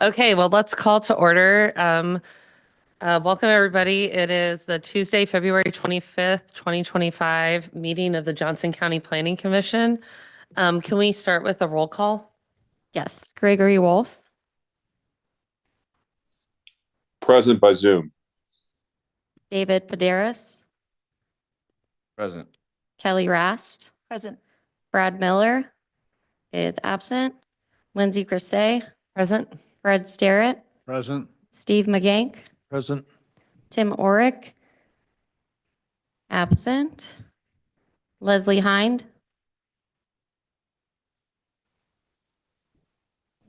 Okay, well, let's call to order. Welcome, everybody. It is the Tuesday, February 25th, 2025 meeting of the Johnson County Planning Commission. Can we start with a roll call? Yes, Gregory Wolf, Present by Zoom. David Paderas, Present. Kelly Rast, Present. Brad Miller is absent, Lindsay Grisay, Present. Fred Sterrett, Present. Steve McGank, Present. Tim Orick, absent, Leslie Hind.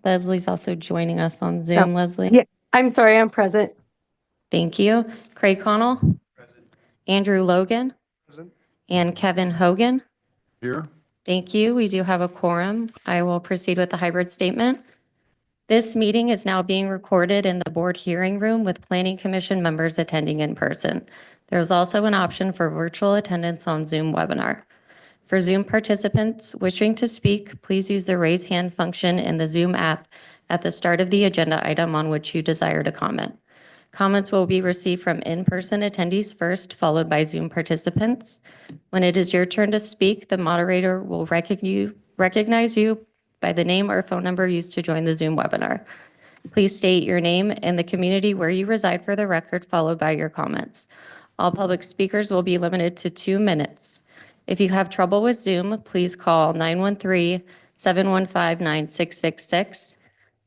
Leslie's also joining us on Zoom, Leslie. Yeah, I'm sorry, I'm present. Thank you. Craig Connell, Andrew Logan, Present. and Kevin Hogan. Here. Thank you. We do have a quorum. I will proceed with the hybrid statement. This meeting is now being recorded in the board hearing room with Planning Commission members attending in person. There is also an option for virtual attendance on Zoom webinar. For Zoom participants wishing to speak, please use the raise hand function in the Zoom app at the start of the agenda item on which you desire to comment. Comments will be received from in-person attendees first, followed by Zoom participants. When it is your turn to speak, the moderator will recognize you by the name or phone number used to join the Zoom webinar. Please state your name and the community where you reside for the record, followed by your comments. All public speakers will be limited to 2 minutes. If you have trouble with Zoom, please call 913-715-9666.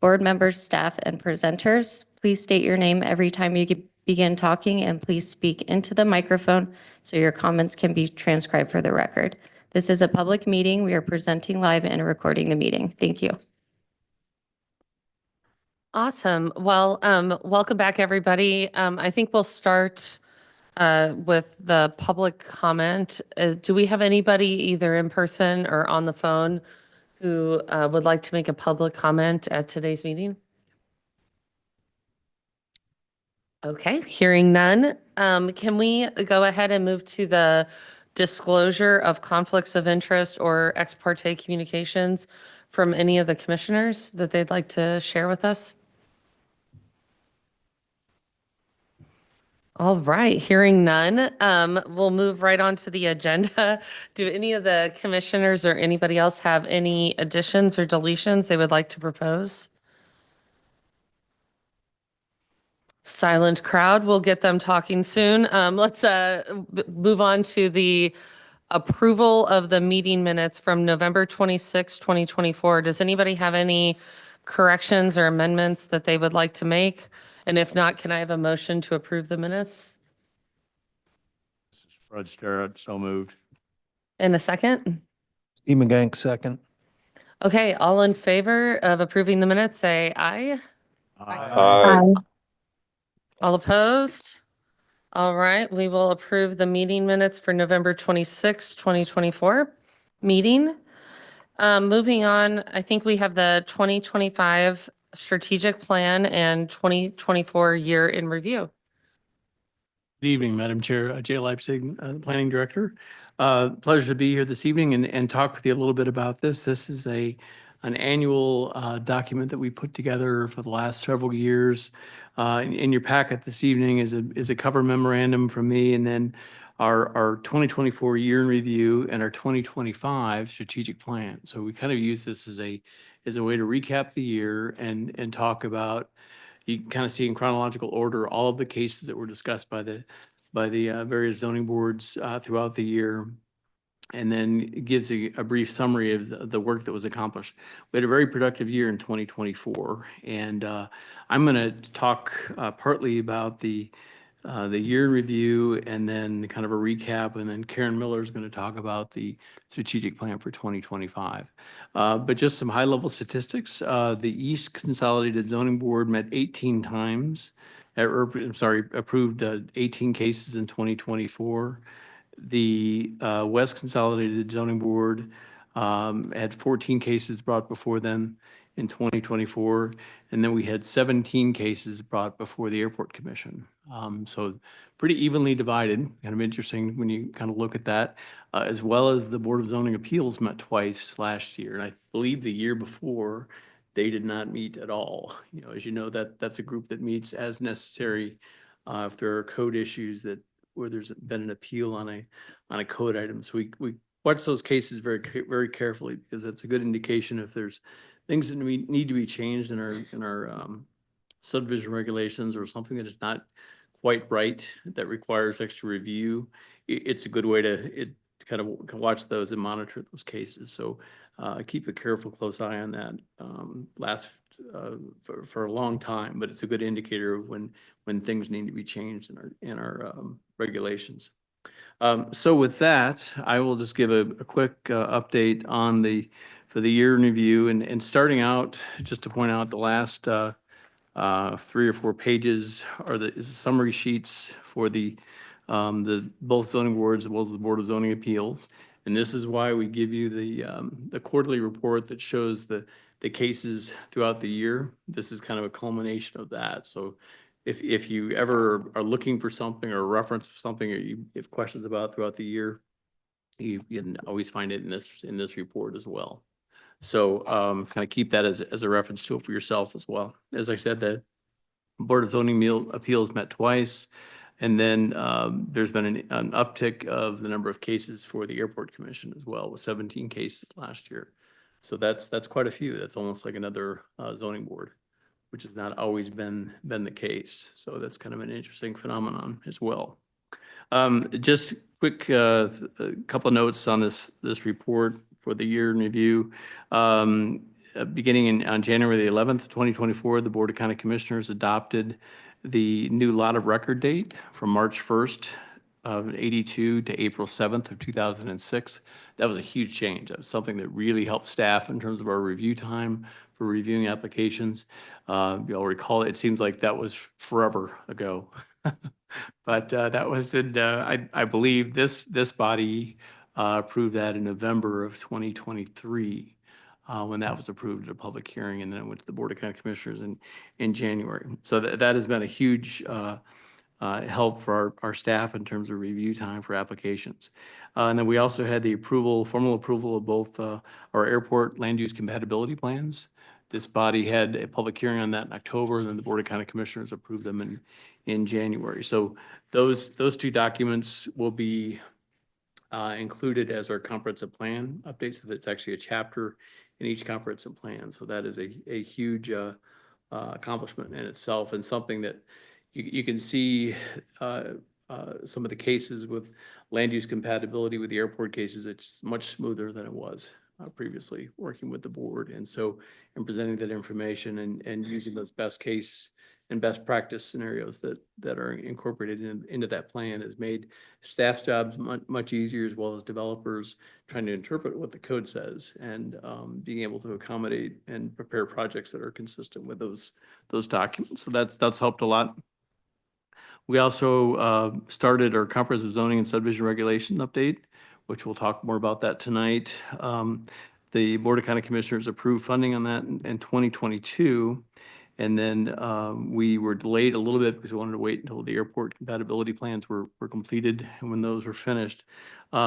Board members, staff, and presenters, please state your name every time you begin talking, and please speak into the microphone so your comments can be transcribed for the record. This is a public meeting. We are presenting live and recording the meeting. Thank you. Awesome. Well, welcome back, everybody. I think we'll start with the public comment. Do we have anybody either in person or on the phone who would like to make a public comment at today's meeting? Okay, hearing none. Can we go ahead and move to the disclosure of conflicts of interest or ex parte communications from any of the commissioners that they'd like to share with us? All right, hearing none, we'll move right on to the agenda. Do any of the commissioners or anybody else have any additions or deletions they would like to propose? Silent crowd, we'll get them talking soon. Let's move on to the approval of the meeting minutes from November 26, 2024. Does anybody have any corrections or amendments that they would like to make? And if not, can I have a motion to approve the minutes? This is Fred Sterrett, so moved. In a second? Steve McGank, second. Okay, all in favor of approving the minutes, say aye. Aye. All opposed? All right, we will approve the meeting minutes for November 26, 2024 meeting. Moving on, I think we have the 2025 strategic plan and 2024 year in review. Good evening, Madam Chair. Jay Leipzig, Planning Director. Pleasure to be here this evening and talk with you a little bit about this. This is an annual document that we put together for the last several years. In your packet this evening is a cover memorandum from me, and then our 2024 year in review and our 2025 strategic plan. So we kind of use this as a way to recap the year and talk about. You can kind of see in chronological order all of the cases that were discussed by the various zoning boards throughout the year, and then it gives a brief summary of the work that was accomplished. We had a very productive year in 2024, and I'm going to talk partly about the year in review and then kind of a recap, and then Karen Miller is going to talk about the strategic plan for 2025. But just some high-level statistics. The East Consolidated Zoning Board met 18 times, approved 18 cases in 2024. The West Consolidated Zoning Board had 14 cases brought before them in 2024, and then we had 17 cases brought before the Airport Commission. So pretty evenly divided, kind of interesting when you kind of look at that, as well as the Board of Zoning Appeals met twice last year. And I believe the year before they did not meet at all. You know, as you know, that's a group that meets as necessary if there are code issues that where there's been an appeal on a code item. So we watch those cases very carefully because that's a good indication if there's things that we need to be changed in our subdivision regulations or something that is not quite right that requires extra review. It's a good way to kind of watch those and monitor those cases. So keep a careful, close eye on that. Lasts for a long time, but it's a good indicator of when things need to be changed in our regulations. So with that, I will just give a quick update on for the year in review and starting out, just to point out the last 3 or 4 pages is the summary sheets for the both zoning boards as well as the Board of Zoning Appeals. And this is why we give you the quarterly report that shows the cases throughout the year. This is kind of a culmination of that. So if you ever are looking for something or a reference of something or you have questions about throughout the year, you can always find it in this report as well. So kind of keep that as a reference tool for yourself as well. As I said, the Board of Zoning Appeals met twice. And then there's been an uptick of the number of cases for the Airport Commission as well, with 17 cases last year. So that's quite a few. That's almost like another zoning board, which has not always been the case. So that's kind of an interesting phenomenon as well. Just quick, a couple of notes on this report for the year in review. Beginning on January the 11th, 2024, the Board of County Commissioners adopted the new lot of record date from March 1st of 82 to April 7th of 2006. That was a huge change. That was something that really helped staff in terms of our review time for reviewing applications. You'll recall, it seems like that was forever ago. But that was I believe this body approved that in November of 2023 when that was approved at a public hearing, and then it went to the Board of County Commissioners in January. So that has been a huge help for our staff in terms of review time for applications. And then we also had the formal approval of both our airport land use compatibility plans. This body had a public hearing on that in October, and then the Board of County Commissioners approved them in January. So those 2 documents will be included as our comprehensive plan update. So that's actually a chapter in each comprehensive plan. So that is a huge accomplishment in itself, and something that you can see some of the cases with land use compatibility with the airport cases. It's much smoother than it was previously working with the board. And so in presenting that information and using those best case and best practice scenarios that are incorporated into that plan has made staff's jobs much easier, as well as developers trying to interpret what the code says and being able to accommodate and prepare projects that are consistent with those documents. So that's helped a lot. We also started our comprehensive zoning and subdivision regulation update, which we'll talk more about that tonight. The Board of County Commissioners approved funding on that in 2022. And then we were delayed a little bit because we wanted to wait until the airport compatibility plans were completed and when those were finished.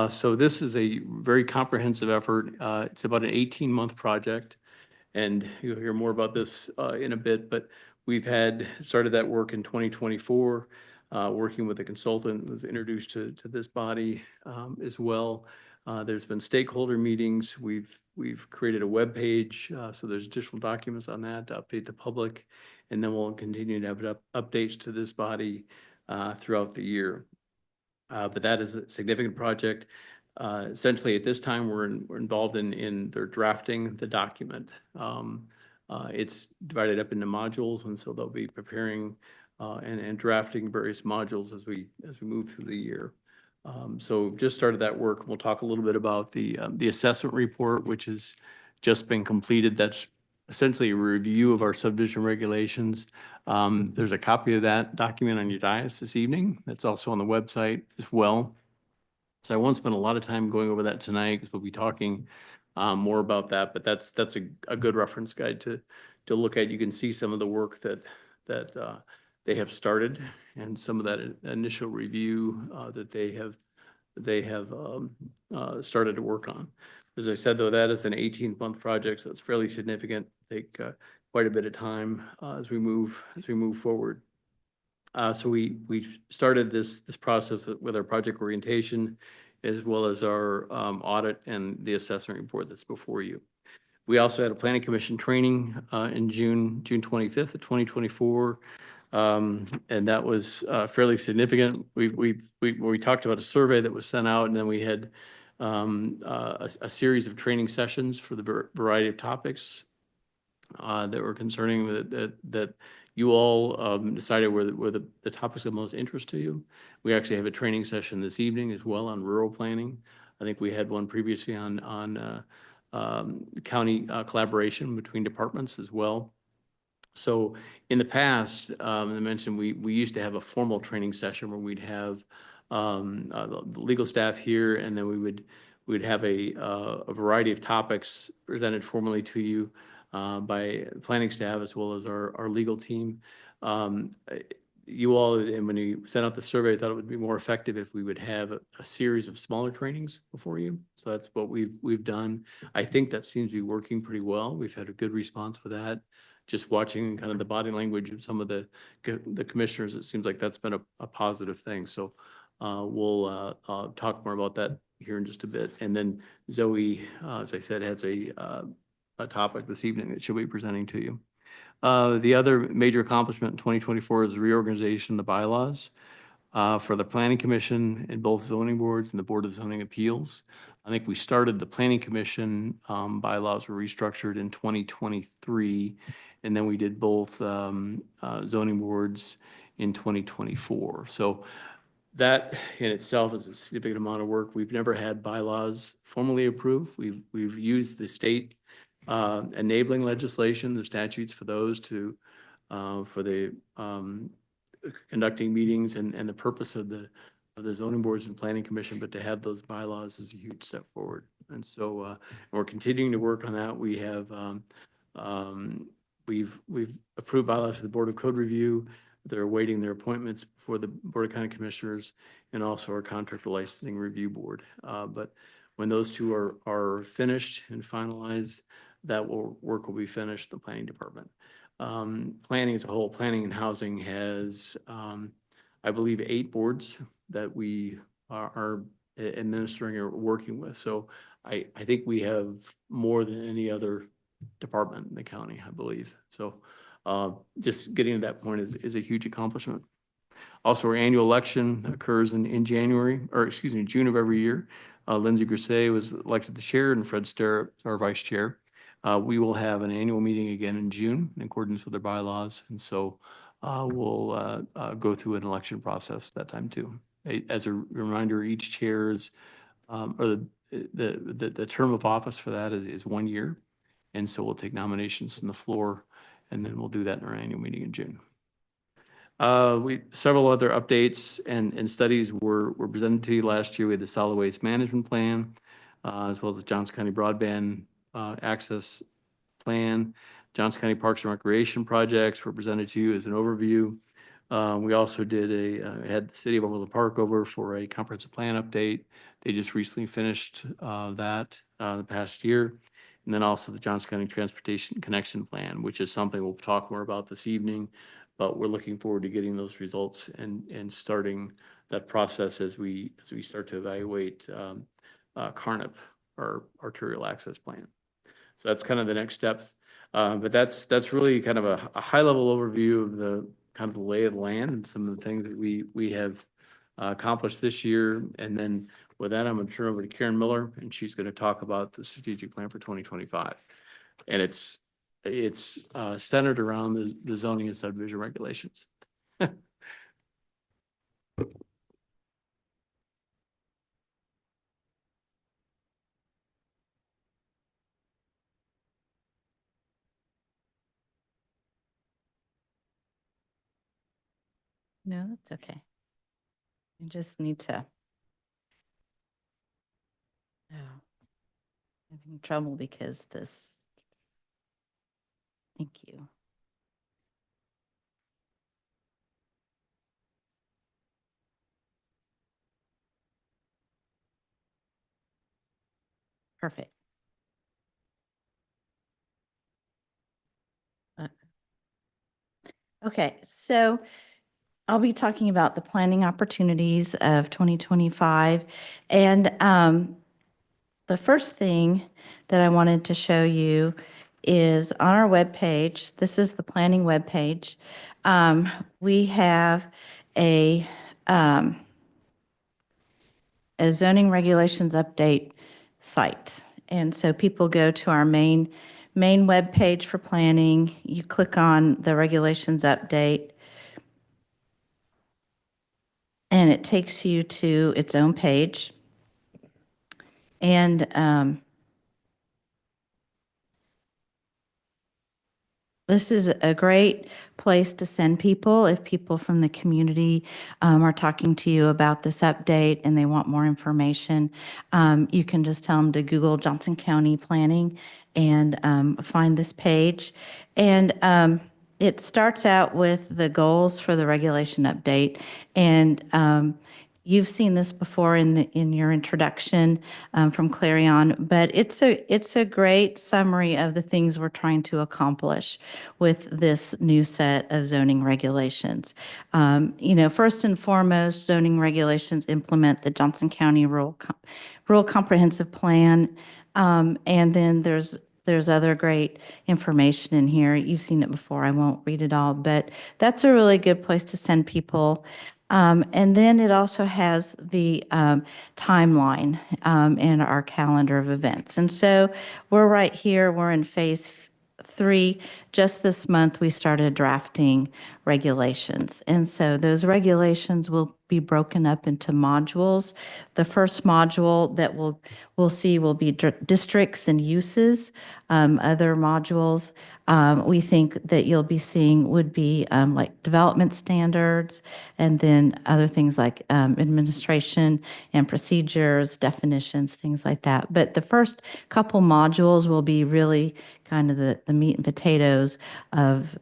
So this is a very comprehensive effort. It's about an 18-month project. And you'll hear more about this in a bit, but we've started that work in 2024, working with a consultant who was introduced to this body as well. There's been stakeholder meetings. We've created a web page, so there's additional documents on that to update the public, and then we'll continue to have updates to this body throughout the year. But that is a significant project. Essentially, at this time, we're involved in their drafting the document. It's divided up into modules, and so they'll be preparing and drafting various modules as we move through the year. So just started that work. We'll talk a little bit about the assessment report, which has just been completed. That's essentially a review of our subdivision regulations. There's a copy of that document on your dais this evening. That's also on the website as well. So I won't spend a lot of time going over that tonight because we'll be talking more about that, but that's a good reference guide to look at. You can see some of the work that they have started and some of that initial review that they have started to work on. As I said, though, that is an 18-month project, so it's fairly significant. Take quite a bit of time as we move forward. So we started this process with our project orientation, as well as our audit and the assessment report that's before you. We also had a planning commission training in June 25th of 2024. And that was fairly significant. We talked about a survey that was sent out, and then we had a series of training sessions for the variety of topics that were concerning that you all decided were the topics of most interest to you. We actually have a training session this evening as well on rural planning. I think we had one previously on county collaboration between departments as well. So in the past, I mentioned we used to have a formal training session where we'd have the legal staff here, and then we'd have a variety of topics presented formally to you by planning staff as well as our legal team. You all, and when you sent out the survey, I thought it would be more effective if we would have a series of smaller trainings before you. So that's what we've done. I think that seems to be working pretty well. We've had a good response for that. Just watching kind of the body language of some of the commissioners, it seems like that's been a positive thing. So we'll talk more about that here in just a bit. And then Zoe, as I said, has a topic this evening that she'll be presenting to you. The other major accomplishment in 2024 is the reorganization of the bylaws for the Planning Commission in both zoning boards and the Board of Zoning Appeals. I think we started the Planning Commission bylaws were restructured in 2023, and then we did both zoning boards in 2024. So that in itself is a significant amount of work. We've never had bylaws formally approved. We've used the state enabling legislation, the statutes for those to for the conducting meetings and the purpose of the zoning boards and planning commission, but to have those bylaws is a huge step forward. And so we're continuing to work on that. We have we've approved bylaws for the Board of Code Review. They're awaiting their appointments for the Board of County Commissioners and also our Contractor Licensing Review Board. But when those two are finished and finalized, that work will be finished in the planning department. Planning as a whole, planning and housing has, I believe, 8 boards that we are administering or working with. So I think we have more than any other department in the county, I believe. So just getting to that point is a huge accomplishment. Also, our annual election occurs in January, or excuse me, June of every year. Lindsay Grisey was elected the chair and Fred Sterrett our vice chair. We will have an annual meeting again in June in accordance with their bylaws. And so we'll go through an election process that time too. As a reminder, each chair's or the term of office for that is 1 year. And so we'll take nominations from the floor, and then we'll do that in our annual meeting in June. Several other updates and studies were presented to you last year. We had the solid waste management plan, as well as the Johnson County broadband access plan. Johnson County Parks and Recreation projects were presented to you as an overview. We also did had the City of Overland Park over for a comprehensive plan update. They just recently finished that the past year. And then also the Johnson County Transportation Connection Plan, which is something we'll talk more about this evening, but we're looking forward to getting those results and starting that process as we start to evaluate CARNAP, our arterial access plan. So that's kind of the next steps. But that's really kind of a high level overview of the kind of the lay of the land and some of the things that we have accomplished this year. And then with that, I'm going to turn over to Karen Miller, and she's going to talk about the strategic plan for 2025. And it's centered around the zoning and subdivision regulations. No, that's okay. I just need to. Oh, I'm having trouble because this. Thank you. Perfect. Okay, so I'll be talking about the planning opportunities of 2025. And the first thing that I wanted to show you is on our webpage. This is the planning webpage. We have a a zoning regulations update site. And so people go to our main webpage for planning. You click on the regulations update, and it takes you to its own page. And this is a great place to send people if people from the community are talking to you about this update and they want more information. You can just tell them to Google Johnson County Planning and find this page. And it starts out with the goals for the regulation update. And you've seen this before in your introduction from Clarion, but it's a great summary of the things we're trying to accomplish with this new set of zoning regulations. First and foremost, zoning regulations implement the Johnson County Rural Comprehensive Plan, and then there's other great information in here. You've seen it before. I won't read it all, but that's a really good place to send people. And then it also has the timeline in our calendar of events. And so we're right here. We're in phase 3. Just this month, we started drafting regulations. And so those regulations will be broken up into modules. The first module that we'll see will be districts and uses. Other modules we think that you'll be seeing would be like development standards, and then other things like administration and procedures, definitions, things like that. But the first couple modules will be really kind of the meat and potatoes of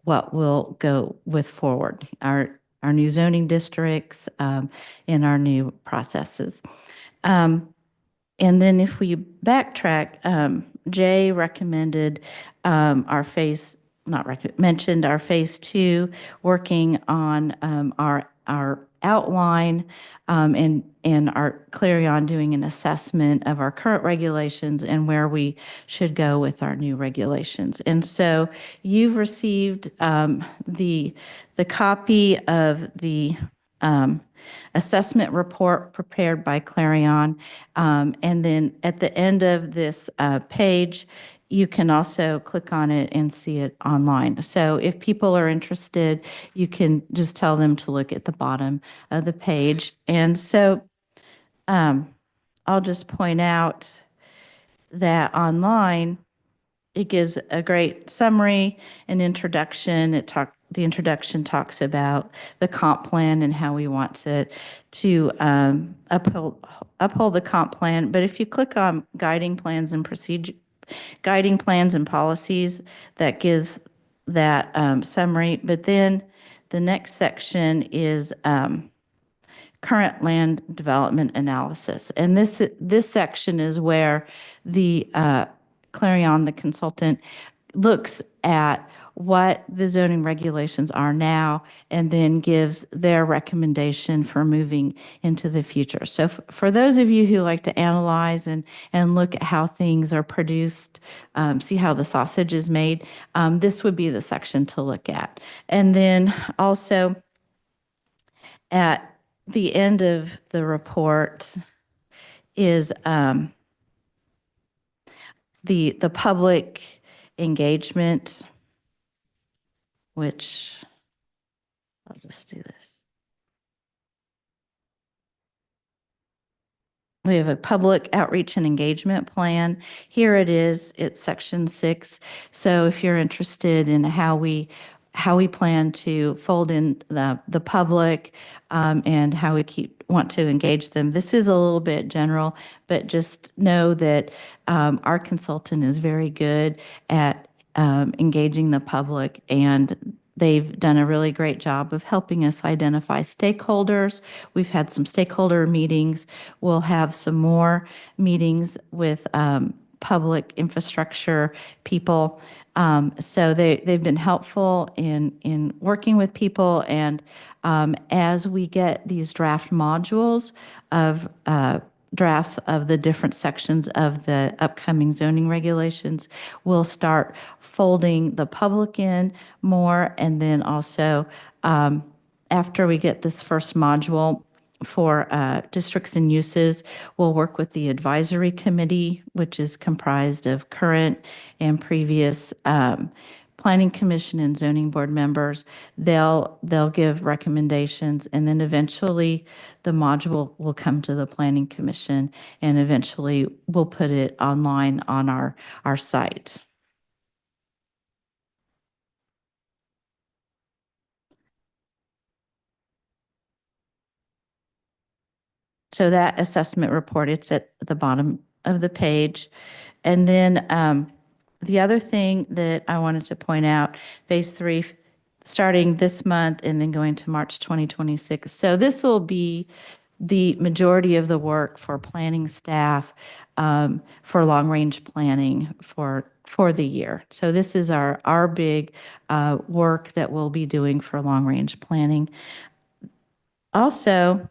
what we'll go with forward, our new zoning districts and our new processes. And then if we backtrack, Jay recommended mentioned our phase 2, working on our outline and our Clarion doing an assessment of our current regulations and where we should go with our new regulations. And so you've received the copy of the assessment report prepared by Clarion. And then at the end of this page, you can also click on it and see it online. So if people are interested, you can just tell them to look at the bottom of the page. And so I'll just point out that online, it gives a great summary and introduction. The introduction talks about the comp plan and how we want to uphold the comp plan. But if you click on guiding plans and policies, that gives that summary. But then the next section is current land development analysis. And this section is where the Clarion, the consultant, looks at what the zoning regulations are now and then gives their recommendation for moving into the future. So for those of you who like to analyze and look at how things are produced, see how the sausage is made, this would be the section to look at. And then also at the end of the report is the public engagement, which I'll just do this. We have a public outreach and engagement plan. Here it is. It's section 6. So if you're interested in how we plan to fold in the public and how we want to engage them. This is a little bit general, but just know that our consultant is very good at engaging the public, and they've done a really great job of helping us identify stakeholders. We've had some stakeholder meetings. We'll have some more meetings with public infrastructure people. So they've been helpful in working with people. And as we get these draft modules of drafts of the different sections of the upcoming zoning regulations, we'll start folding the public in more. And then also, after we get this first module for districts and uses, we'll work with the advisory committee, which is comprised of current and previous planning commission and zoning board members. They'll give recommendations, and then eventually the module will come to the planning commission, and eventually we'll put it online on our site. So that assessment report, it's at the bottom of the page. And then the other thing that I wanted to point out, phase 3, starting this month and then going to March 2026. So this will be the majority of the work for planning staff for long-range planning for the year. So this is our big work that we'll be doing for long-range planning. Also,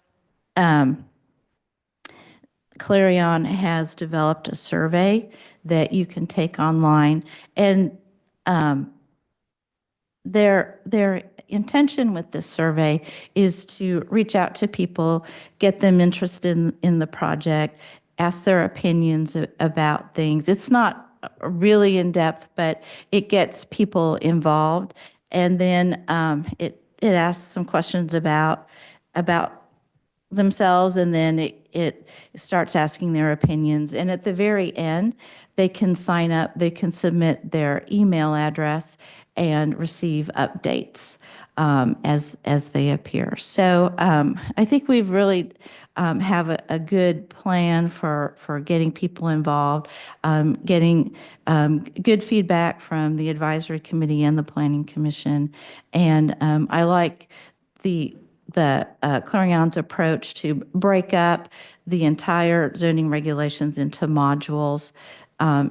Clarion has developed a survey that you can take online, and their intention with this survey is to reach out to people, get them interested in the project, ask their opinions about things. It's not really in depth, but it gets people involved, and then it asks some questions about themselves, and then it starts asking their opinions. And at the very end, they can sign up, they can submit their email address and receive updates as they appear. So I think we've really have a good plan for getting people involved, getting good feedback from the advisory committee and the planning commission. And I like the Clarion's approach to break up the entire zoning regulations into modules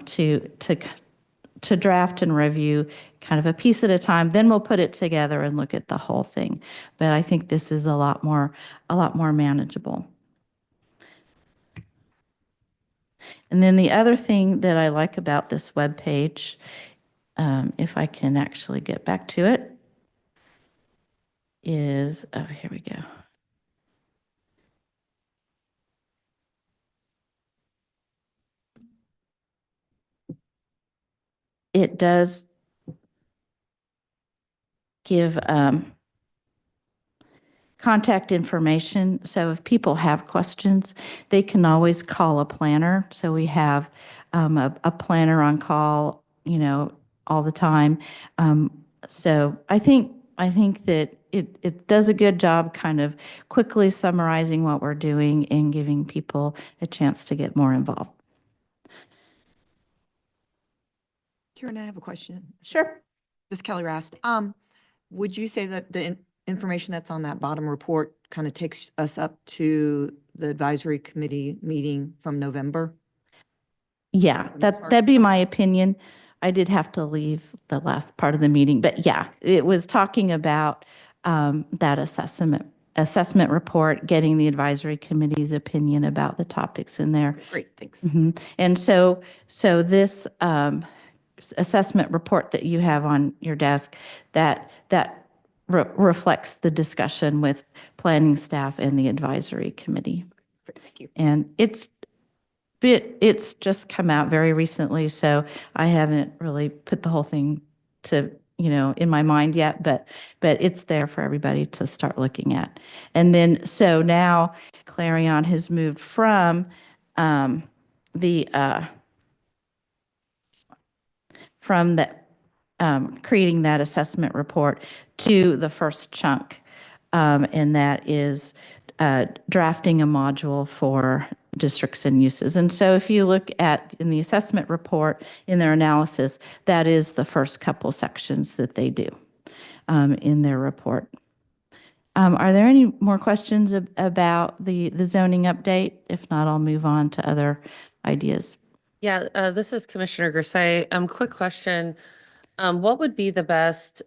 to draft and review kind of a piece at a time. Then we'll put it together and look at the whole thing. But I think this is a lot more manageable. And then the other thing that I like about this webpage, if I can actually get back to it, is, oh, here we go. It does give contact information. So if people have questions, they can always call a planner. So we have a planner on call, all the time. So I think that it does a good job kind of quickly summarizing what we're doing and giving people a chance to get more involved. Karen, I have a question. Sure. This is Kelly Rast. Would you say that the information that's on that bottom report kind of takes us up to the advisory committee meeting from November? Yeah, that'd be my opinion. I did have to leave the last part of the meeting, but yeah, it was talking about that assessment report, getting the advisory committee's opinion about the topics in there. Great, thanks. Mhm. And so this assessment report that you have on your desk, that reflects the discussion with planning staff and the advisory committee. Thank you. And it's just come out very recently, so I haven't really put the whole thing to, in my mind yet, but it's there for everybody to start looking at. And then, so now Clarion has moved from creating that assessment report to the first chunk, and that is drafting a module for districts and uses. And so if you look in the assessment report, in their analysis, that is the first couple sections that they do in their report. Are there any more questions about the zoning update? If not, I'll move on to other ideas. Yeah, this is Commissioner Grisay. Quick question. What would be the best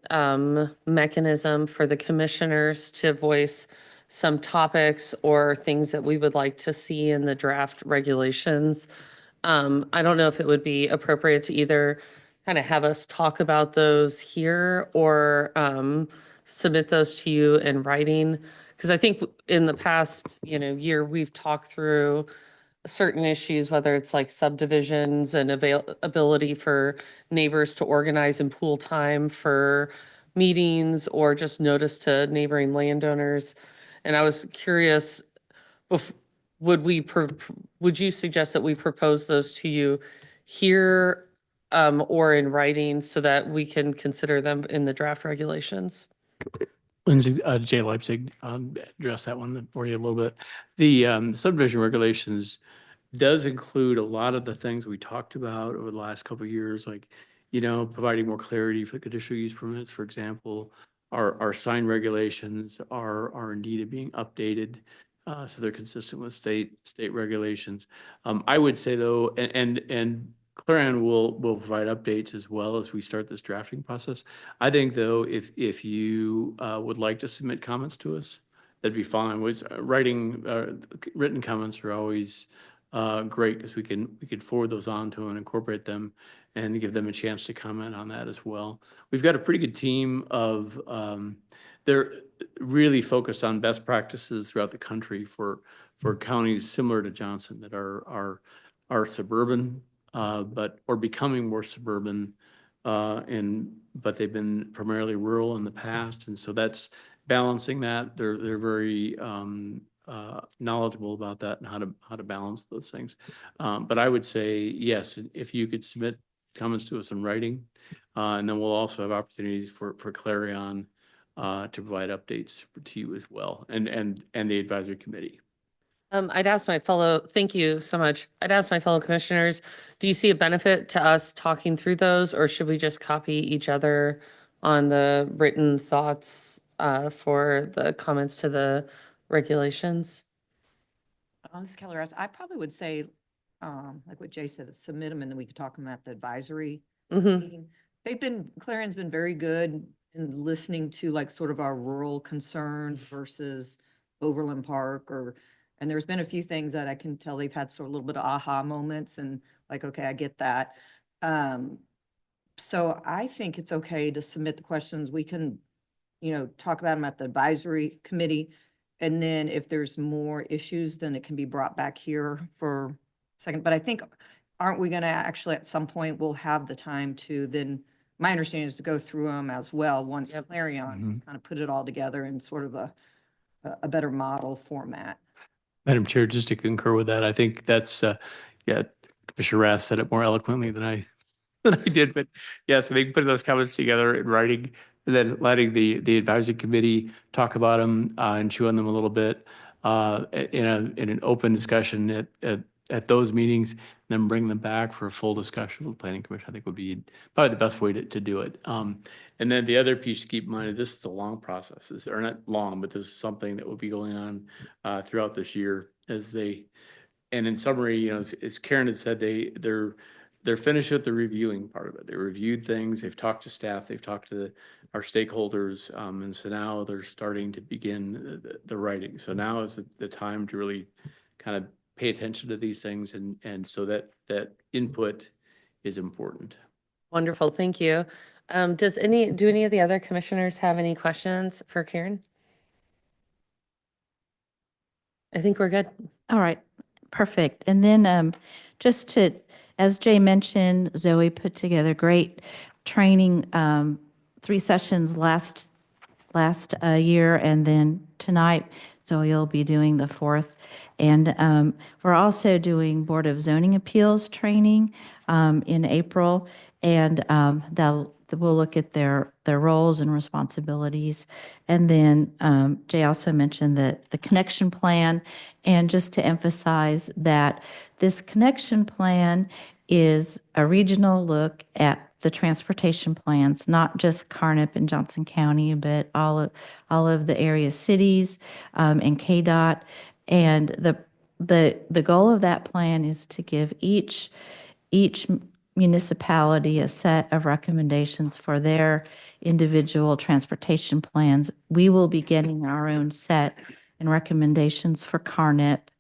mechanism for the commissioners to voice some topics or things that we would like to see in the draft regulations? I don't know if it would be appropriate to either kind of have us talk about those here or submit those to you in writing. Because I think in the past, year, we've talked through certain issues, whether it's like subdivisions and ability for neighbors to organize and pool time for meetings or just notice to neighboring landowners. And I was curious, bef- would you suggest that we propose those to you here or in writing so that we can consider them in the draft regulations? Lindsay, Jay Leipzig, address that one for you a little bit. The subdivision regulations does include a lot of the things we talked about over the last couple of years, like, providing more clarity for conditional use permits, for example. Our sign regulations are indeed being updated, so they're consistent with state regulations. I would say though, and Clarion will provide updates as well as we start this drafting process. I think though, if you would like to submit comments to us, that'd be fine. Written comments are always great because we could forward those on to and incorporate them and give them a chance to comment on that as well. We've got a pretty good team of, they're really focused on best practices throughout the country for counties similar to Johnson that are suburban, or becoming more suburban, but they've been primarily rural in the past. And so that's balancing that. They're very knowledgeable about that and how to balance those things. But I would say, yes, if you could submit comments to us in writing, and then we'll also have opportunities for Clarion to provide updates to you as well, and the advisory committee. Thank you so much. I'd ask my fellow commissioners, do you see a benefit to us talking through those, or should we just copy each other on the written thoughts for the comments to the regulations? This is Kelly Ross. I probably would say, like what Jay said, submit them and then we could talk them at the advisory Mm-hmm. meeting. Clarion's been very good in listening to like sort of our rural concerns versus Overland Park and there's been a few things that I can tell they've had sort of a little bit of aha moments and like, okay, I get that. So I think it's okay to submit the questions. We can, talk about them at the advisory committee. And then if there's more issues, then it can be brought back here for a second. But I think, aren't we going to actually at some point we'll have the time to then, my understanding is to go through them as well once Clarion has kind of put it all together in sort of a better model format. Madam Chair, just to concur with that, I think that's, Commissioner Rath said it more eloquently than I did, but yes, I think putting those comments together in writing and then letting the advisory committee talk about them and chew on them a little bit in an open discussion at those meetings, and then bring them back for a full discussion with the Planning Commission, I think would be probably the best way to do it. And then the other piece to keep in mind, this is a long process, or not long, but this is something that will be going on throughout this year and in summary, as Karen had said, they're finished with the reviewing part of it. They reviewed things, they've talked to staff, they've talked to our stakeholders, and so now they're starting to begin the writing. So now is the time to really kind of pay attention to these things, and so that input is important. Wonderful, thank you. Do any of the other commissioners have any questions for Karen? I think we're good. All right, perfect. And then as Jay mentioned, Zoe put together great training, 3 sessions last year, and then tonight Zoe will be doing the 4th. And we're also doing Board of Zoning Appeals training in April, and we'll look at their roles and responsibilities. And then Jay also mentioned that the connection plan, and just to emphasize that this connection plan is a regional look at the transportation plans, not just Carnap and Johnson County, but all of the area cities and KDOT. And the goal of that plan is to give each each municipality a set of recommendations for their individual transportation plans. We will be getting our own set and recommendations for CARNIP.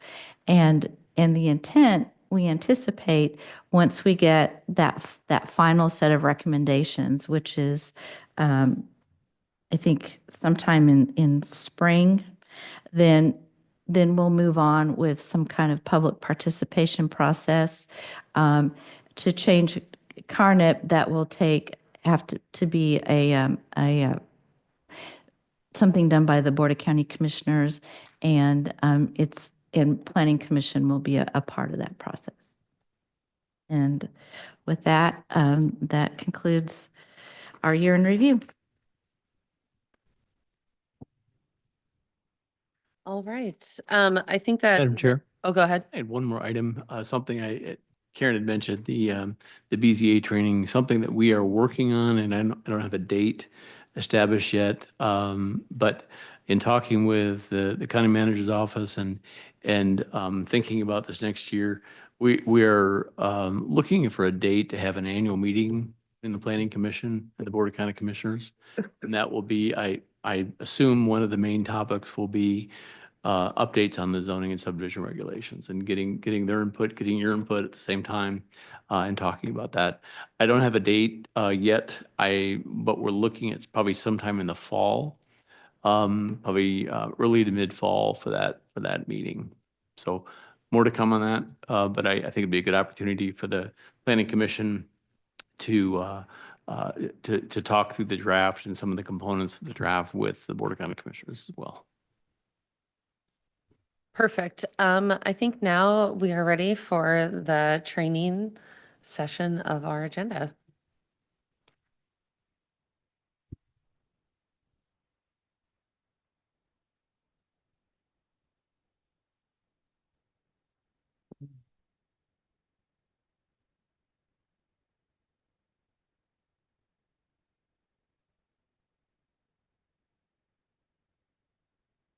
And the intent, we anticipate, once we get that final set of recommendations, which is, I think sometime in spring, then we'll move on with some kind of public participation process to change CARNIP. That will have to be something done by the Board of County Commissioners, and Planning Commission will be a part of that process. And with that, that concludes our year in review. All right. I think that. Madam Chair, Oh, go ahead. I had one more item, something Karen had mentioned, the BZA training, something that we are working on, and I don't have a date established yet. But in talking with the county manager's office and thinking about this next year, we are looking for a date to have an annual meeting in the Planning Commission and the Board of County Commissioners. And that will be, I assume one of the main topics will be updates on the zoning and subdivision regulations and getting their input, getting your input at the same time, and talking about that. I don't have a date yet, but we're looking at probably sometime in the fall, probably early to mid-fall for that meeting. So more to come on that, but I think it'd be a good opportunity for the Planning Commission to talk through the draft and some of the components of the draft with the Board of County Commissioners as well. Perfect. I think now we are ready for the training session of our agenda.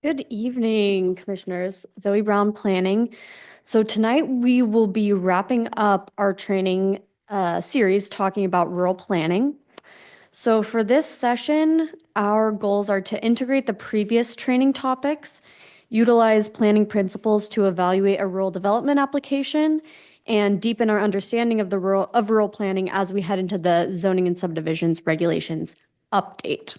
Good evening, Commissioners. Zoe Brown, Planning. So tonight we will be wrapping up our training series talking about rural planning. So for this session, our goals are to integrate the previous training topics, utilize planning principles to evaluate a rural development application, and deepen our understanding of rural planning as we head into the zoning and subdivisions regulations update.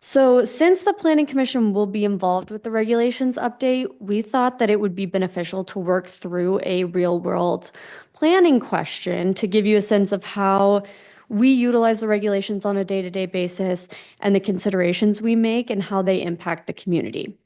So since the Planning Commission will be involved with the regulations update, we thought that it would be beneficial to work through a real-world planning question to give you a sense of how we utilize the regulations on a day-to-day basis and the considerations we make and how they impact the community.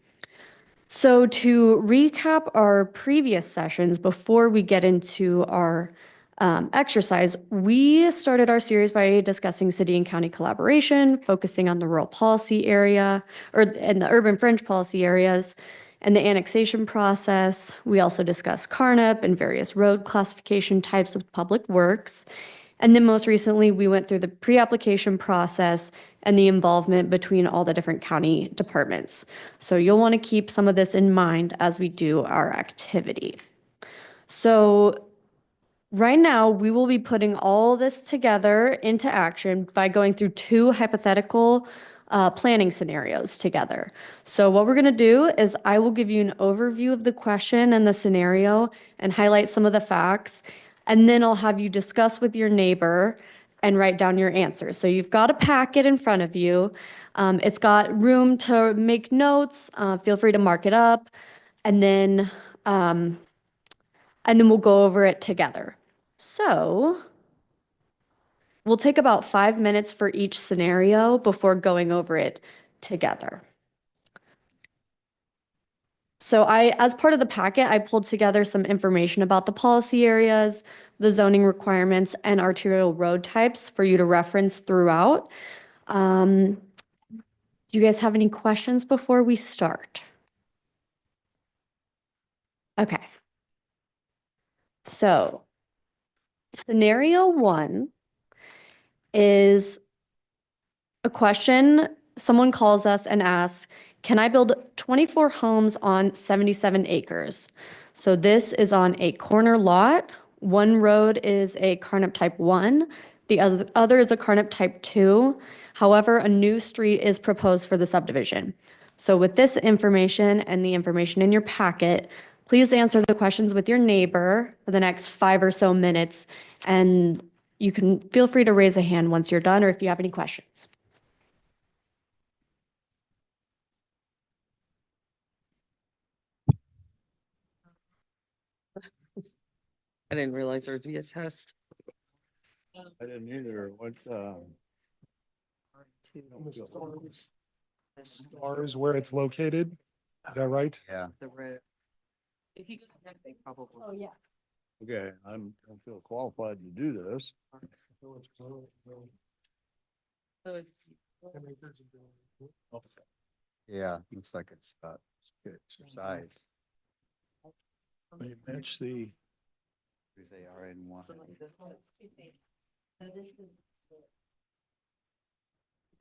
So to recap our previous sessions before we get into our exercise, we started our series by discussing city and county collaboration, focusing on the rural policy area and the urban fringe policy areas and the annexation process. We also discussed CARNIP and various road classification types of public works. And then most recently, we went through the pre-application process and the involvement between all the different county departments. So you'll want to keep some of this in mind as we do our activity. So right now, we will be putting all this together into action by going through two hypothetical planning scenarios together. So what we're going to do is I will give you an overview of the question and the scenario and highlight some of the facts, and then I'll have you discuss with your neighbor and write down your answers. So you've got a packet in front of you. It's got room to make notes. Feel free to mark it up, and then we'll go over it together. So we'll take about 5 minutes for each scenario before going over it together. So as part of the packet, I pulled together some information about the policy areas, the zoning requirements, and arterial road types for you to reference throughout. Do you guys have any questions before we start? Okay. So scenario 1 is a question. Someone calls us and asks, can I build 24 homes on 77 acres? So this is on a corner lot One road is a Carnup Type 1, the other is a Carnup Type 2. However, a new street is proposed for the subdivision. So with this information and the information in your packet, please answer the questions with your neighbor for the next 5 or so minutes. And you can feel free to raise a hand once you're done or if you have any questions. I didn't realize there would be a test. I didn't either. What, Star is where it's located. Is that right? yeah, The road. Oh, yeah. okay, I feel qualified to do this. So it's Yeah, looks like it's, good size. They match the, They are in one.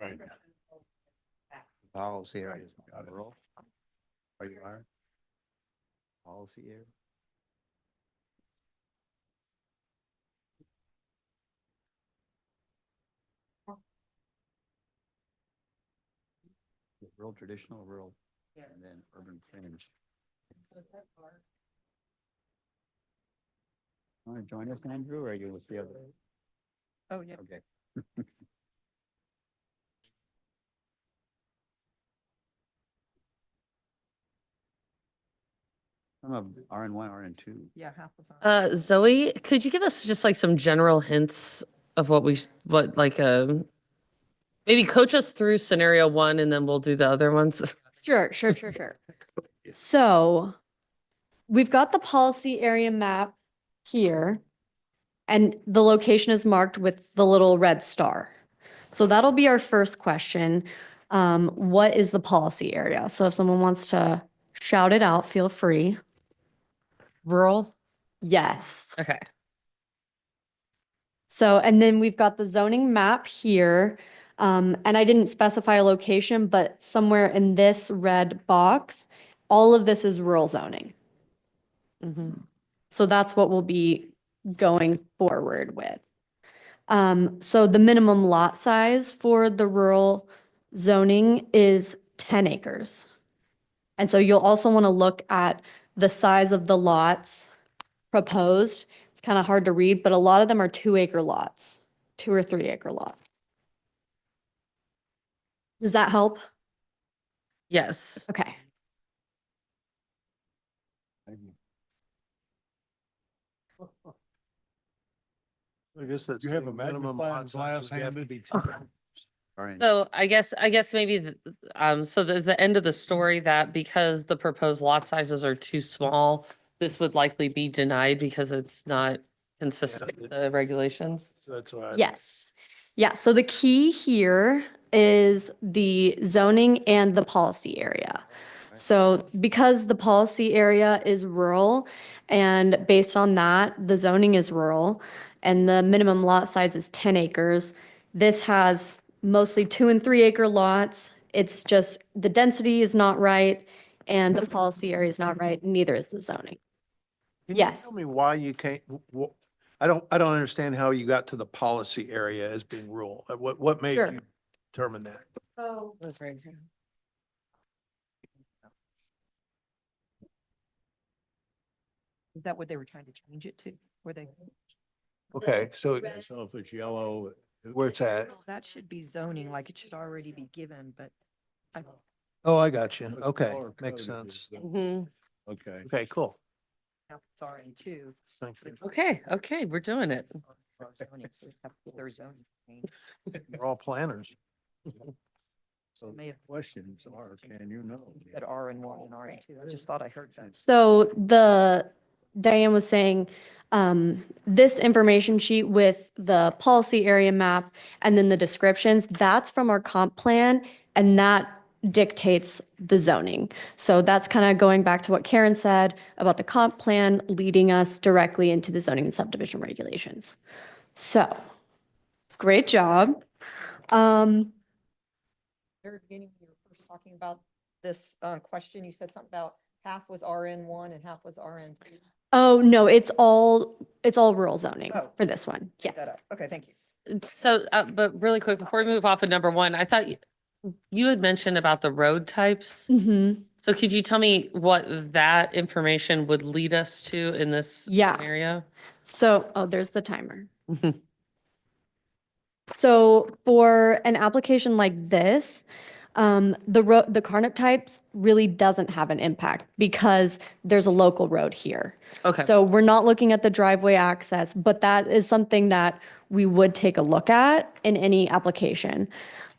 Right. Policy area is rural. Where you are? Policy area. Rural traditional, rural, and then urban fringe. Want to join us, Andrew, or are you with the other? Oh, yeah. Okay. Some of RN1, RN2. Yeah, half was on. Zoe, could you give us just like some general hints of what what like, maybe coach us through scenario 1 and then we'll do the other ones? Sure. So we've got the policy area map here, and the location is marked with the little red star. So that'll be our first question. What is the policy area? So if someone wants to shout it out, feel free. Rural? Yes. Okay. So, and then we've got the zoning map here. And I didn't specify a location, but somewhere in this red box, all of this is rural zoning. Mhm. So that's what we'll be going forward with. So the minimum lot size for the rural zoning is 10 acres. And so you'll also want to look at the size of the lots proposed. It's kind of hard to read, but a lot of them are 2-acre lots, 2 or 3 acre lots. Does that help? Yes. Okay. I guess that's. You have the a minimum magnifying lot size glass would have to handy? be 10. RN. So I guess maybe, so there's the end of the story that because the proposed lot sizes are too small, this would likely be denied because it's not consistent with the regulations. So that's why. Yes. Yeah, so the key here is the zoning and the policy area. So because the policy area is rural and based on that, the zoning is rural and the minimum lot size is 10 acres, this has mostly 2 and 3 acre lots. It's just the density is not right and the policy area is not right, neither is the zoning. Can you Yes. tell me why you can't, I don't understand how you got to the policy area as being rural. What made Sure. you determine that? So That's right here. Is that what they were trying to change it to? Were they? Okay, so So if it's yellow. where it's at? That should be zoning, like it should already be given, but I Oh, I got you. What's Okay, color makes coded sense. is, Mhm. Okay. Okay, cool. have it's RN2. Thank you. Okay, we're doing it. Their zoning. We're all planners. So May have- questions are, can you know? At RN1 and RN2. I just thought I heard that. So Diane was saying, this information sheet with the policy area map and then the descriptions, that's from our comp plan and that dictates the zoning. So that's kind of going back to what Karen said about the comp plan leading us directly into the zoning and subdivision regulations. So, great job. Very beginning, when you were first talking about this question, you said something about half was RN1 and half was RN2. Oh, no, it's all rural zoning Oh. for this one. Pick Yes. that up. Okay, thank you. So, but really quick, before we move off of number one, I thought you had mentioned about the road types. Mm-hmm. So could you tell me what that information would lead us to in this Yeah. scenario? So, oh, there's the timer. So for an application like this, the carnip types really doesn't have an impact because there's a local road here. Okay. So we're not looking at the driveway access, but that is something that we would take a look at in any application.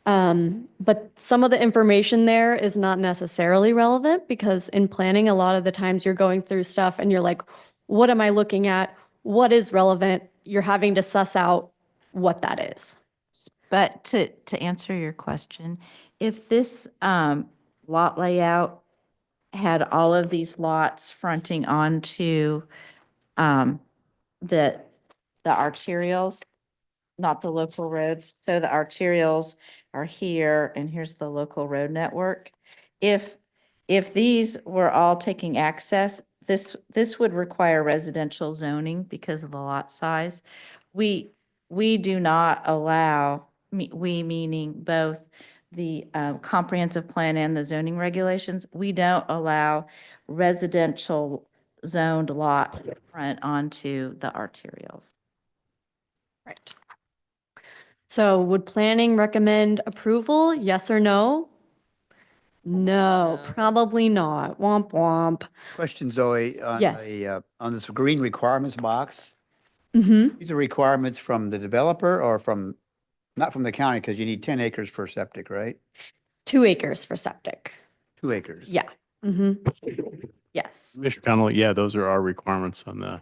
But some of the information there is not necessarily relevant because in planning, a lot of the times you're going through stuff and you're like, what am I looking at? What is relevant? You're having to suss out what that is. But to answer your question, if this lot layout had all of these lots fronting onto the arterials, not the local roads, so the arterials are here and here's the local road network. If these were all taking access, this would require residential zoning because of the lot size. We do not allow, we meaning both the comprehensive plan and the zoning regulations, we don't allow residential zoned lots front onto the arterials. Right. So would planning recommend approval? Yes or no? No, No. probably not. Womp womp. Question, Zoe, on Yes. on this green requirements box, Mm-hmm. these are requirements from the developer or from, not from the county, because you need 10 acres for septic, right? 2 acres for septic. 2 acres. Yeah. Mm-hmm. Yes. Mr. Connolly, yeah, those are our requirements on the,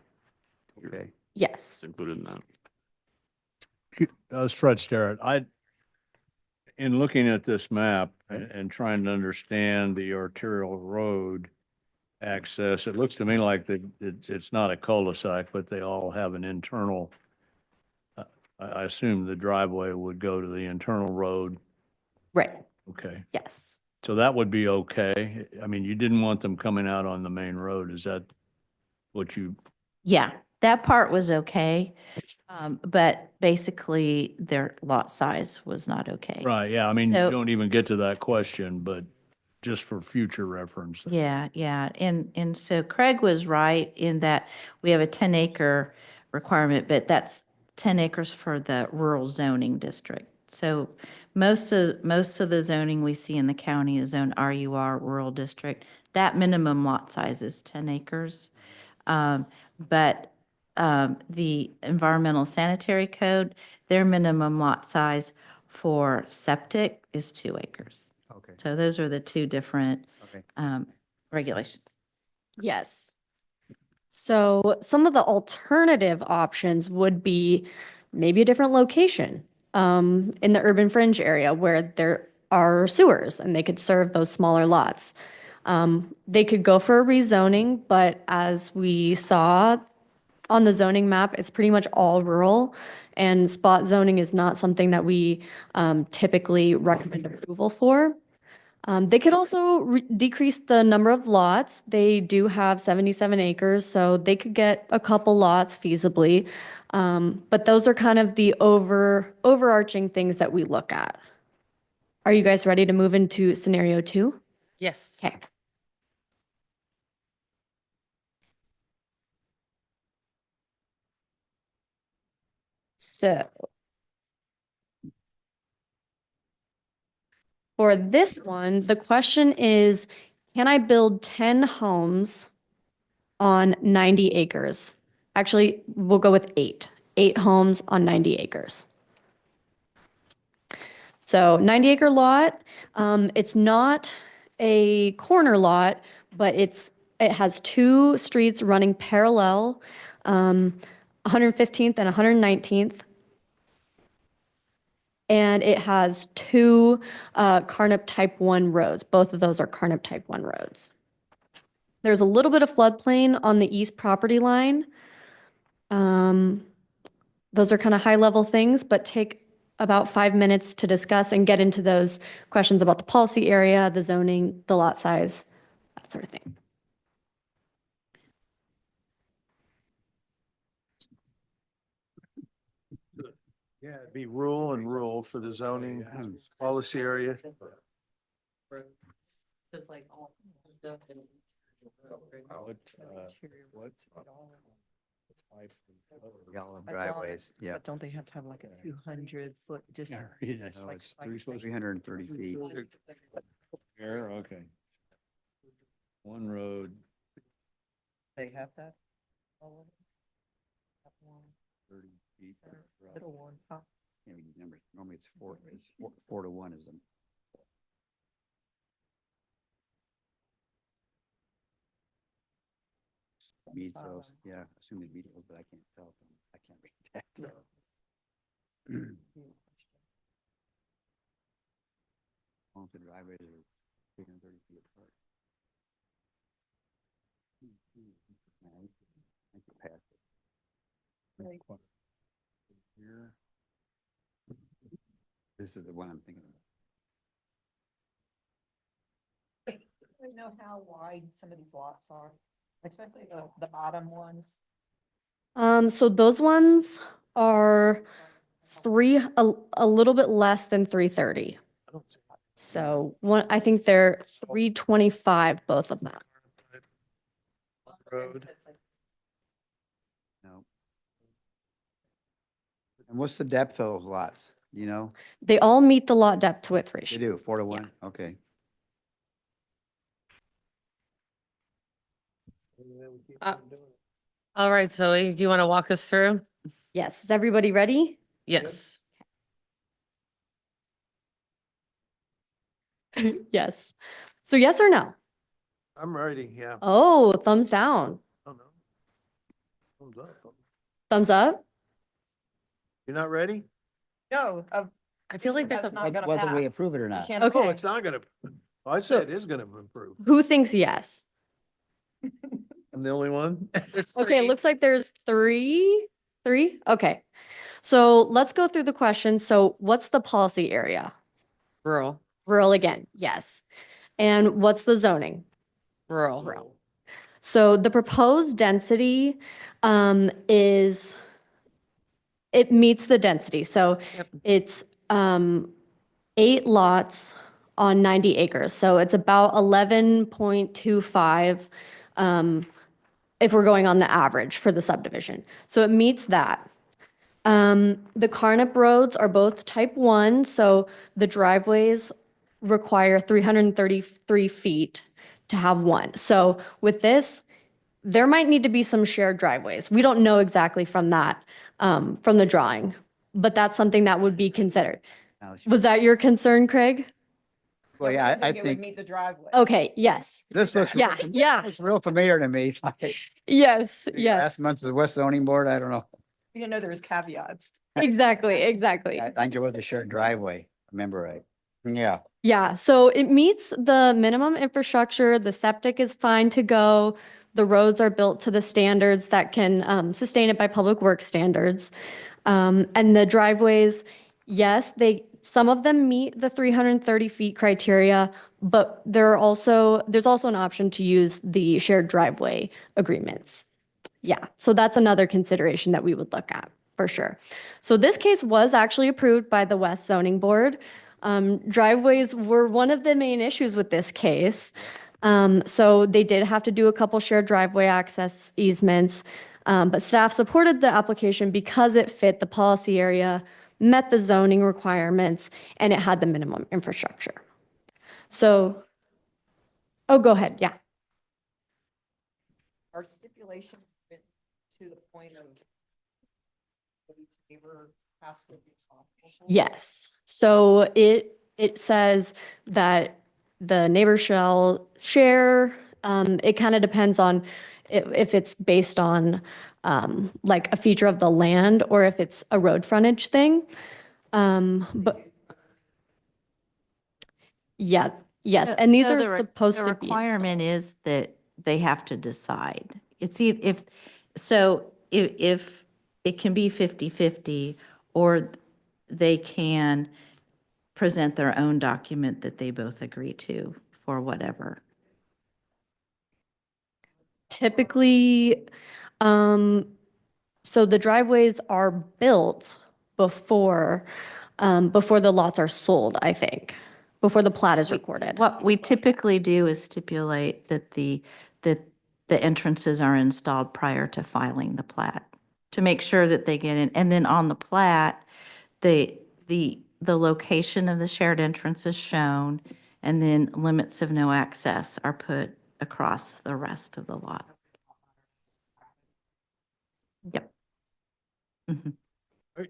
Okay. Yes. it's included in that. It's Fred Starrett. In looking at this map and trying to understand the arterial road access, it looks to me like it's not a cul-de-sac, but they all have an internal, I assume the driveway would go to the internal road. Right. Okay. Yes. So that would be okay. I mean, you didn't want them coming out on the main road. Is that what you? Yeah, that part was okay. But basically their lot size was not okay. Right, yeah. I mean, you So- don't even get to that question, but just for future reference. Yeah, yeah. And so Craig was right in that we have a 10-acre requirement, but that's 10 acres for the rural zoning district. So most of the zoning we see in the county is zone RUR, rural district. That minimum lot size is 10 acres. But the environmental sanitary code, their minimum lot size for septic is 2 acres. Okay. So those are the two different Okay. regulations. Yes. So some of the alternative options would be maybe a different location in the urban fringe area where there are sewers and they could serve those smaller lots. They could go for a rezoning, but as we saw on the zoning map, it's pretty much all rural, and spot zoning is not something that we typically recommend approval for. They could also decrease the number of lots. They do have 77 acres, so they could get a couple lots feasibly. But those are kind of the overarching things that we look at. Are you guys ready to move into scenario 2? Yes. Okay. So for this one, the question is, can I build 10 homes on 90 acres? Actually, we'll go with 8. 8 homes on 90 acres. So 90-acre lot, it's not a corner lot, but it has 2 streets running parallel, 115th and 119th. And it has 2 Carnip Type 1 roads. Both of those are Carnip Type 1 roads. There's a little bit of floodplain on the east property line. Those are kind of high-level things, but take about 5 minutes to discuss and get into those questions about the policy area, the zoning, the lot size, that sort of thing. Yeah, it'd be rural and rural for the zoning policy area. It's like all. All driveways, yeah. But don't they have to have like a 200-foot distance? No, it's 330 feet. Here, okay. One road, They have that? 30 feet. Little one, huh? Yeah, we need numbers. Normally it's four to one is them. Meet those, yeah, assume they meet those, but I can't tell them. I can't read that. Long the driveways are 330 feet apart. I could pass it. Here. This is the one I'm thinking of. I know how wide some of these lots are, especially the bottom ones. So those ones are a little bit less than 330. I don't see that. So I think they're 325, both of them. Road. No. And what's the depth of those lots? You know, They all meet the lot depth to width they ratio. do, 4 to 1, okay. All right, Zoe, do you want to walk us through? Yes, is everybody ready? Yes. Yes. So yes or no? I'm ready, yeah. Oh, thumbs down. Oh, no. Thumbs up. Thumbs up? You're not ready? No, I feel like there's That's a, not gonna Whether we pass. approve it or You not. can't Okay. Oh, it's not gonna, I said it is gonna improve. Who thinks yes? I'm the only one? there's Okay, it three. looks like there's three. Okay. So let's go through the question. So what's the policy area? Rural, Rural again, yes. And what's the zoning? rural. So the proposed density is, it meets the density. So Yep. it's 8 lots on 90 acres. So it's about 11.25 if we're going on the average for the subdivision. So it meets that. The Carnup roads are both type 1, so the driveways require 333 feet to have one. So with this, there might need to be some shared driveways. We don't know exactly from that, from the drawing, but that's something that would be considered. Now, Was that your concern, Craig? Well, yeah, I it would think meet the driveway. Okay, yes, this looks. yeah, yeah, It's real familiar to me. Like, yes, last yes, month's the West Zoning Board, I don't know. You didn't know there was caveats. exactly, exactly. I think it was a shared driveway, remember right? Yeah, Yeah, so it meets the minimum infrastructure, the septic is fine to go, the roads are built to the standards that can sustain it by public works standards. And the driveways, yes, some of them meet the 330 feet criteria, but there's also an option to use the shared driveway agreements. Yeah, so that's another consideration that we would look at, for sure. So this case was actually approved by the West Zoning Board. Driveways were one of the main issues with this case. So they did have to do a couple shared driveway access easements, but staff supported the application because it fit the policy area, met the zoning requirements, and it had the minimum infrastructure. So, oh, go ahead, yeah. Our stipulations fit to the point of each neighbor has to be responsible for. Yes, so it says that the neighbor shall share. It kind of depends on if it's based on like a feature of the land or if it's a road frontage thing. But yeah, yes, and these So are the re- supposed the to be. requirement is that they have to decide. It's if it can be 50/50 or they can present their own document that they both agree to for whatever. Typically, so the driveways are built before, before the lots are sold, I think, before the plat is recorded. What we typically do is stipulate that that the entrances are installed prior to filing the plat, to make sure that they get in. And then on the plat, the location of the shared entrance is shown, and then limits of no access are put across the rest of the lot. Yep. Mhm.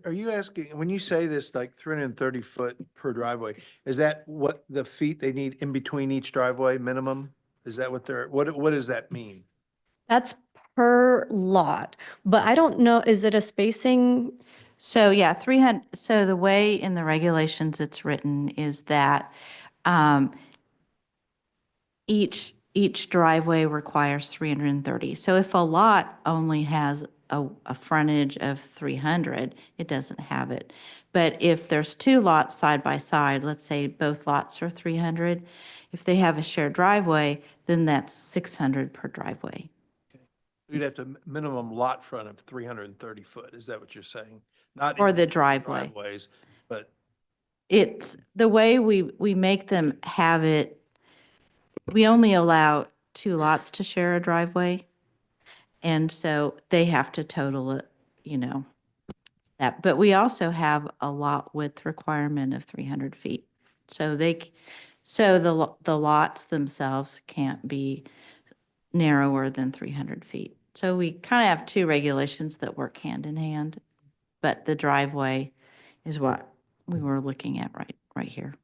Are you asking, when you say this, like 330 foot per driveway, is that what the feet they need in between each driveway minimum? Is that what does that mean? That's per lot, but I don't know, is it a spacing? So yeah, 300, so the way in the regulations it's written is that each driveway requires 330. So if a lot only has a frontage of 300, it doesn't have it. But if there's two lots side by side, let's say both lots are 300, if they have a shared driveway, then that's 600 per driveway. You'd have to minimum lot front of 330 foot. Is that what you're saying? Not For in the driveway. driveways, but It's the way we make them have it. We only allow two lots to share a driveway. And so they have to total it, that. But we also have a lot width requirement of 300 feet. So the lots themselves can't be narrower than 300 feet. So we kind of have two regulations that work hand in hand, but the driveway is what we were looking at right here.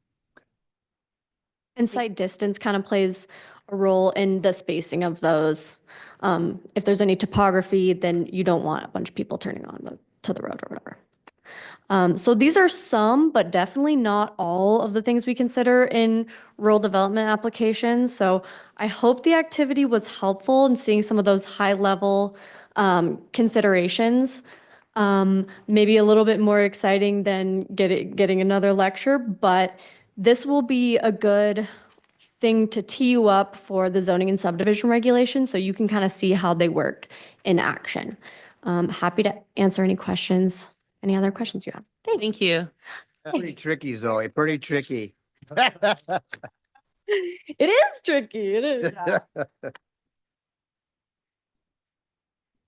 And site distance kind of plays a role in the spacing of those. If there's any topography, then you don't want a bunch of people turning on to the road or whatever. So these are some, but definitely not all of the things we consider in rural development applications. So I hope the activity was helpful in seeing some of those high-level considerations. Maybe a little bit more exciting than getting another lecture, but this will be a good thing to tee you up for the zoning and subdivision regulations so you can kind of see how they work in action. Happy to answer any questions, any other questions you have. Thanks. Thank you. Pretty tricky, Zoe, pretty tricky. It is tricky, it is.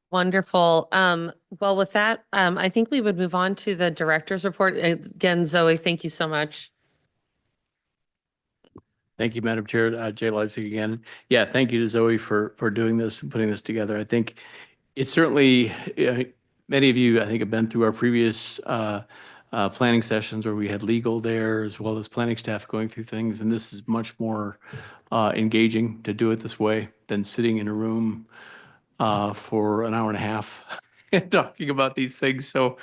Wonderful. Well, with that, I think we would move on to the director's report. Again, Zoe, thank you so much. Thank you, Madam Chair. Jay Leipzig again. Yeah, thank you to Zoe for doing this and putting this together. I think it's certainly, many of you, I think, have been through our previous planning sessions where we had legal there as well as planning staff going through things. And this is much more engaging to do it this way than sitting in a room for an hour and a half talking about these things. So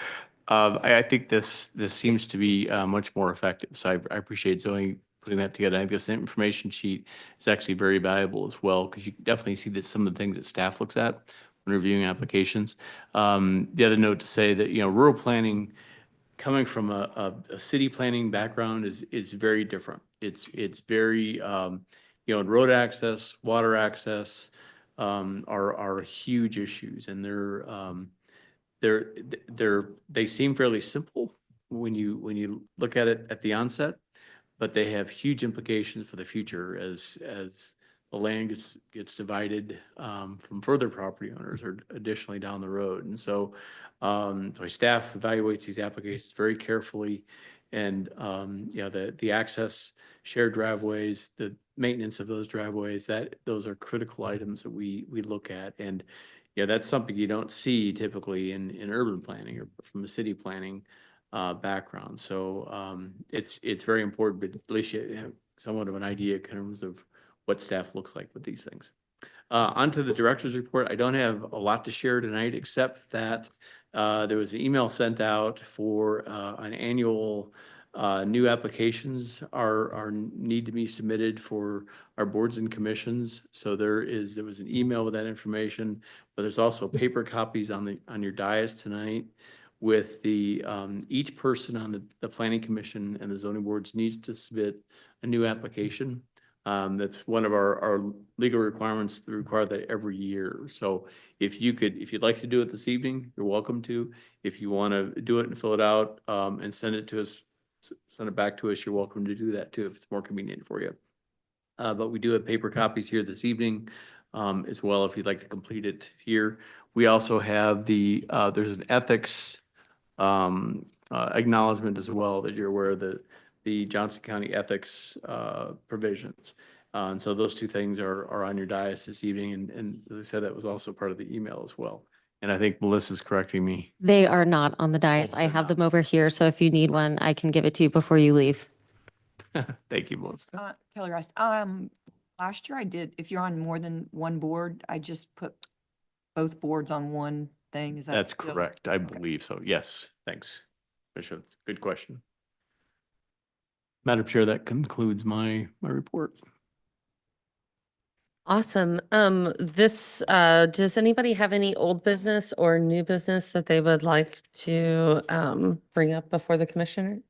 I think this seems to be much more effective. So I appreciate Zoe putting that together. I think this information sheet is actually very valuable as well, because you can definitely see that some of the things that staff looks at when reviewing applications. The other note to say that, rural planning, coming from a city planning background is very different. It's very, road access, water access are huge issues, and they seem fairly simple when you look at it at the onset, but they have huge implications for the future as the land gets divided from further property owners or additionally down the road. And so staff evaluates these applications very carefully, and the access, shared driveways, the maintenance of those driveways, those are critical items that we look at. And that's something you don't see typically in urban planning or from a city planning background. So it's very important, but at least you have somewhat of an idea in terms of what staff looks like with these things. Onto the director's report. I don't have a lot to share tonight, except that there was an email sent out for an annual new applications need to be submitted for our boards and commissions. So there was an email with that information, but there's also paper copies on your dais tonight with the each person on the planning commission and the zoning boards needs to submit a new application That's one of our legal requirements to require that every year. So if you'd like to do it this evening, you're welcome to. If you want to do it and fill it out, and send it to us, send it back to us, you're welcome to do that too, if it's more convenient for you. But we do have paper copies here this evening, as well, if you'd like to complete it here. We also have there's an ethics, acknowledgement as well, that you're aware of the Johnson County ethics, provisions. And so those two things are on your dais this evening. And as I said, that was also part of the email as well. And I think Melissa's correcting me. They are not on the dais. I they're have not. them over here, so if you need one, I can give it to you before you leave. Thank you, Melissa. Kelly Rice, last year I did, if you're on more than one board, I just put both boards on one thing. Is that That's still- correct. I believe so. Yes, thanks. Bishop, good question. Madam Chair, that concludes my report. Awesome. Does anybody have any old business or new business that they would like to, bring up before the commissioner?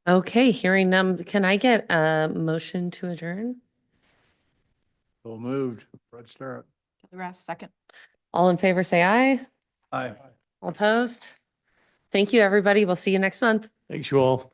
Okay, hearing none, can I get a motion to adjourn? So moved. Fred Sterrett. Kelly Rice, second. All in favor, say aye. Aye. All opposed? Thank you, everybody. We'll see you next month. Thanks you all.